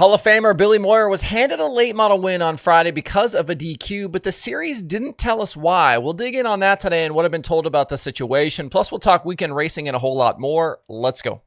Hall of Famer Billy Moyer was handed a late model win on Friday because of a DQ, but the series didn't tell us why. We'll dig in on that today and what I've been told about the situation. Plus, we'll talk weekend racing and a whole lot more. Let's go.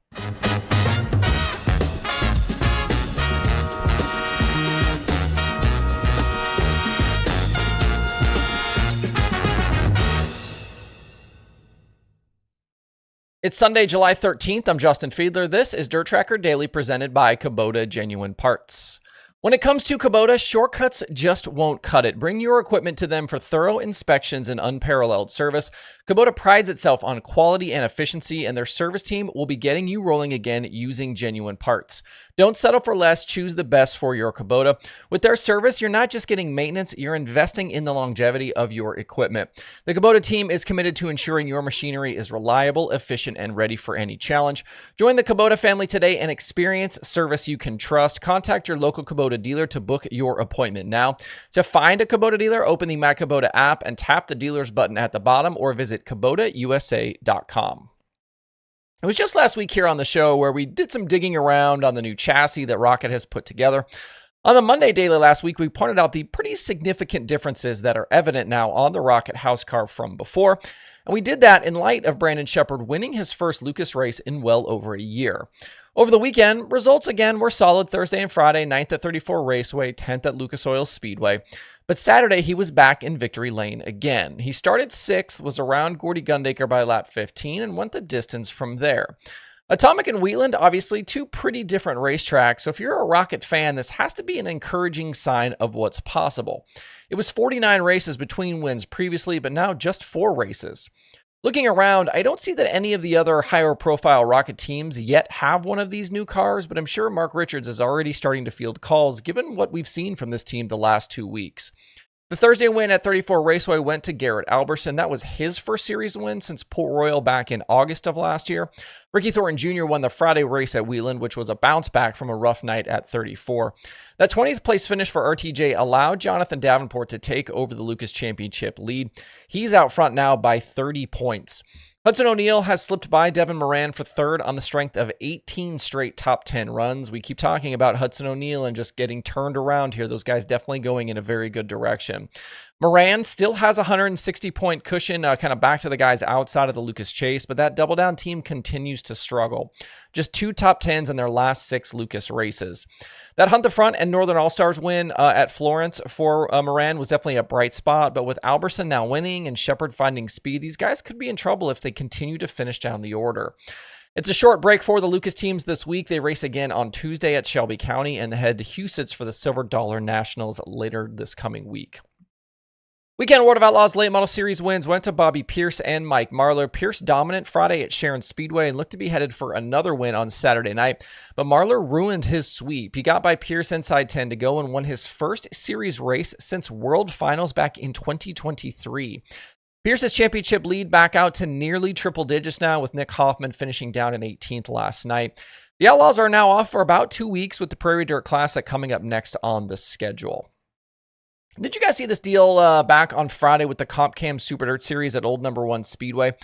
It's Sunday, July 13th. I'm Justin Fiedler. This is DIRTRACKR Daily presented by Kubota Genuine Parts. When it comes to Kubota, shortcuts just won't cut it. Bring your equipment to them for thorough inspections and unparalleled service. Kubota prides itself on quality and efficiency, and their service team will be getting you rolling again using genuine parts. Don't settle for less. Choose the best for your Kubota. With their service, you're not just getting maintenance, you're investing in the longevity of your equipment. The Kubota team is committed to ensuring your machinery is reliable, efficient, and ready for any challenge. Join the Kubota family today and experience service you can trust. Contact your local Kubota dealer to book your appointment now. To find a Kubota dealer, open the My Kubota app and tap the dealer's button at the bottom or visit KubotaUSA.com. It was just last week here on the show where we did some digging around on the new chassis that Rocket has put together. On the Monday Daily last week, we pointed out the pretty significant differences that are evident now on the Rocket house car from before. And we did that in light of Brandon Sheppard winning his first Lucas race in well over a year. Over the weekend, results again were solid Thursday and Friday, 9th at 34 Raceway, 10th at Lucas Oil Speedway. But Saturday, he was back in victory lane again. He started 6th, was around Gordy Gundaker by lap 15, and went the distance from there. Atomic and Wheatland, obviously two pretty different racetracks, so if you're a Rocket fan, this has to be an encouraging sign of what's possible. It was 49 races between wins previously, but now just 4 races. Looking around, I don't see that any of the other higher profile Rocket teams yet have one of these new cars, but I'm sure Mark Richards is already starting to field calls given what we've seen from this team the last 2 weeks. The Thursday win at 34 Raceway went to Garrett Alberson. That was his first series win since Port Royal back in August of last year. Ricky Thornton Jr. won the Friday race at Wheatland, which was a bounce back from a rough night at 34. That 20th place finish for RTJ allowed Jonathan Davenport to take over the Lucas Championship lead. He's out front now by 30 points. Hudson O'Neal has slipped by Devin Moran for third on the strength of 18 straight top 10 runs. We keep talking about Hudson O'Neal and just getting turned around here. Those guys definitely going in a very good direction. Moran still has a 160-point cushion, kind of back to the guys outside of the Lucas Chase, but that Double Down team continues to struggle. Just 2 top 10s in their last 6 Lucas races. That Hunt the Front and Northern All-Stars win at Florence for Moran was definitely a bright spot, but with Alberson now winning and Sheppard finding speed, these guys could be in trouble if they continue to finish down the order. It's a short break for the Lucas teams this week. They race again on Tuesday at Shelby County and they head to Huset's for the Silver Dollar Nationals later this coming week. Weekend World of Outlaws Late Model Series wins went to Bobby Pierce and Mike Marlar. Pierce dominant Friday at Sharon Speedway and looked to be headed for another win on Saturday night, but Marlar ruined his sweep. He got by Pierce inside 10 to go and won his first series race since World Finals back in 2023. Pierce's championship lead back out to nearly triple digits now, with Nick Hoffman finishing down in 18th last night. The Outlaws are now off for about 2 weeks with the Prairie Dirt Classic coming up next on the schedule. Did you guys see this deal back on Friday with the Comp Cam Super Dirt Series at Old No. 1 Speedway?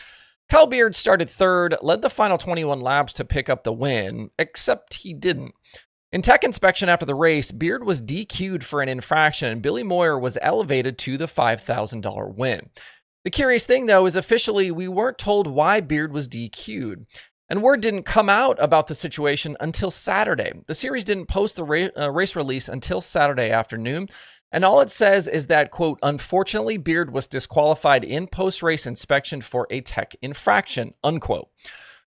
Kyle Beard started third, led the final 21 laps to pick up the win, except he didn't. In tech inspection after the race, Beard was DQ'd for an infraction, and Billy Moyer was elevated to the $5,000 win. The curious thing, though, is officially we weren't told why Beard was DQ'd. And word didn't come out about the situation until Saturday. The series didn't post the race release until Saturday afternoon. And all it says is that, quote, unfortunately, Beard was disqualified in post-race inspection for a tech infraction, unquote.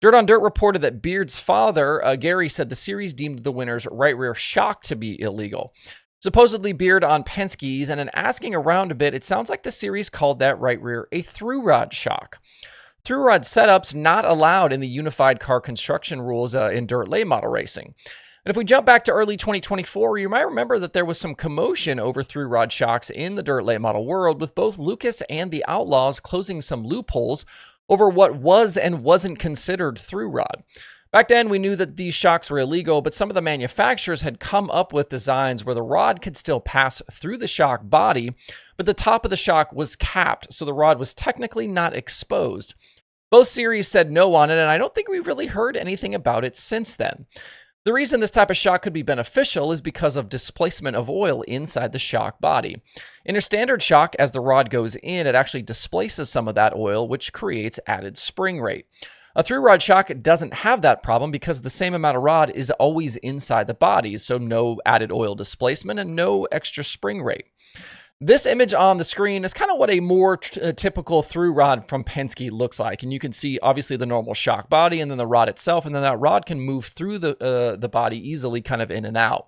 Dirt on Dirt reported that Beard's father, Gary, said the series deemed the winner's right rear shock to be illegal. Supposedly Beard on Penske's, and in asking around a bit, it sounds like the series called that right rear a through rod shock. Through rod setups not allowed in the unified car construction rules in dirt late model racing. And if we jump back to early 2024, you might remember that there was some commotion over through rod shocks in the dirt late model world, with both Lucas and the Outlaws closing some loopholes over what was and wasn't considered through rod. Back then, we knew that these shocks were illegal, but some of the manufacturers had come up with designs where the rod could still pass through the shock body, but the top of the shock was capped, so the rod was technically not exposed. Both series said no on it, and I don't think we've really heard anything about it since then. The reason this type of shock could be beneficial is because of displacement of oil inside the shock body. In a standard shock, as the rod goes in, it actually displaces some of that oil, which creates added spring rate. A through-rod shock doesn't have that problem because the same amount of rod is always inside the body, so no added oil displacement and no extra spring rate. This image on the screen is kind of what a more typical through rod from Penske looks like. And you can see obviously the normal shock body and then the rod itself. And then that rod can move through the body easily, kind of in and out.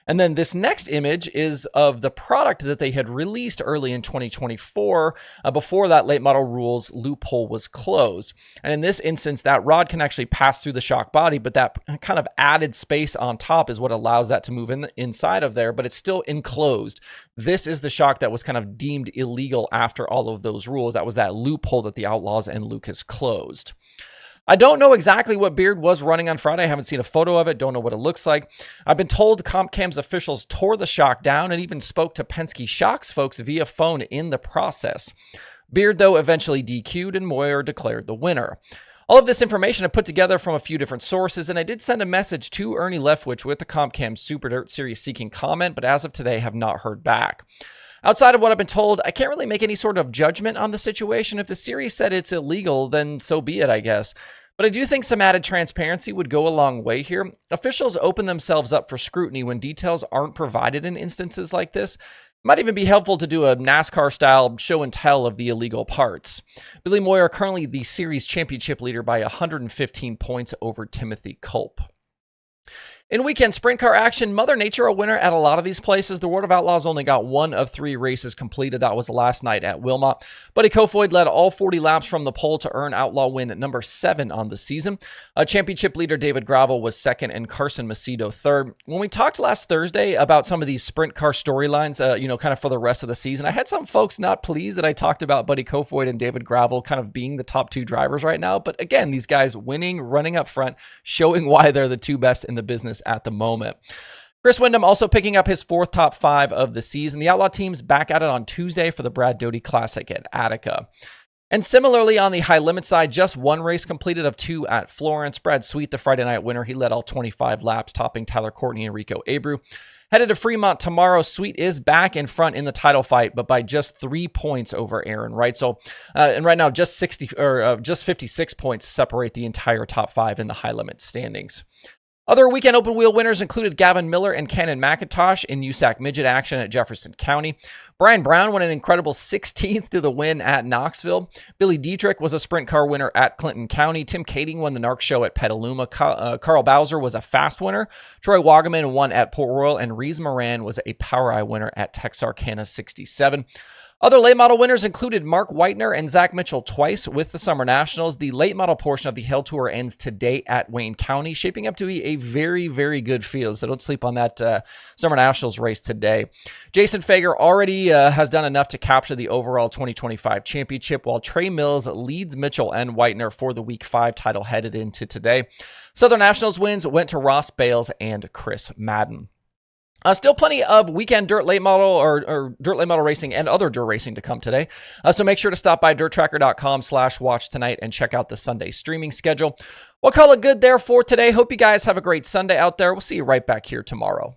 And then this next image is of the product that they had released early in 2024 before that late model rules loophole was closed. And in this instance, that rod can actually pass through the shock body, but that kind of added space on top is what allows that to move inside of there, but it's still enclosed. This is the shock that was kind of deemed illegal after all of those rules. That was that loophole that the Outlaws and Lucas closed. I don't know exactly what Beard was running on Friday. I haven't seen a photo of it. Don't know what it looks like. I've been told CompCam's officials tore the shock down and even spoke to Penske Shocks folks via phone in the process. Beard, though, eventually DQ'd and Moyer declared the winner. All of this information I put together from a few different sources, and I did send a message to Ernie Leftwich with the CompCam Super Dirt Series seeking comment, but as of today, have not heard back. Outside of what I've been told, I can't really make any sort of judgment on the situation. If the series said it's illegal, then so be it, I guess. But I do think some added transparency would go a long way here. Officials open themselves up for scrutiny when details aren't provided in instances like this. It might even be helpful to do a NASCAR-style show and tell of the illegal parts. Billy Moyer currently the series championship leader by 115 points over Timothy Culp. In weekend sprint car action, Mother Nature a winner at a lot of these places. The World of Outlaws only got 1 of 3 races completed. That was last night at Wilmot. Buddy Kofoid led all 40 laps from the pole to earn Outlaw win at number 7 on the season. Championship leader David Gravel was 2nd and Carson Macedo 3rd. When we talked last Thursday about some of these sprint car storylines, kind of for the rest of the season, I had some folks not pleased that I talked about Buddy Kofoid and David Gravel kind of being the top 2 drivers right now. But again, these guys winning, running up front, showing why they're the 2 best in the business at the moment. Chris Windom also picking up his 4th top 5 of the season. The Outlaw team's back at it on Tuesday for the Brad Doty Classic at Attica. And similarly on the high limit side, just 1 race completed of 2 at Florence. Brad Sweet, the Friday night winner, he led all 25 laps, topping Tyler Courtney and Rico Abreu. Headed to Fremont tomorrow, Sweet is back in front in the title fight, but by just 3 points over Aaron Reitzel. And right now, just 56 points separate the entire top 5 in the high limit standings. Other weekend open wheel winners included Gavin Miller and Cannon McIntosh in USAC midget action at Jefferson County. Brian Brown won an incredible 16th to the win at Knoxville. Billy Dietrich was a sprint car winner at Clinton County. Tim Kading won the NARC show at Petaluma. Carl Bowser was a fast winner. Troy Wagaman won at Port Royal, and Reese Moran was a Power Eye winner at Texarkana 67. Other late model winners included Mark Whitener and Zach Mitchell twice with the Summer Nationals. The late model portion of the Hell Tour ends today at Wayne County, shaping up to be a very, very good field. So don't sleep on that Summer Nationals race today. Jason Fager already has done enough to capture the overall 2025 championship, while Trey Mills leads Mitchell and Whitener for the Week 5 title headed into today. Southern Nationals wins went to Ross Bales and Chris Madden. Still plenty of weekend dirt late model or dirt late model racing and other dirt racing to come today. So make sure to stop by DIRTRACKR.com/watch tonight and check out the Sunday streaming schedule. We'll call it good there for today. Hope you guys have a great Sunday out there. We'll see you right back here tomorrow.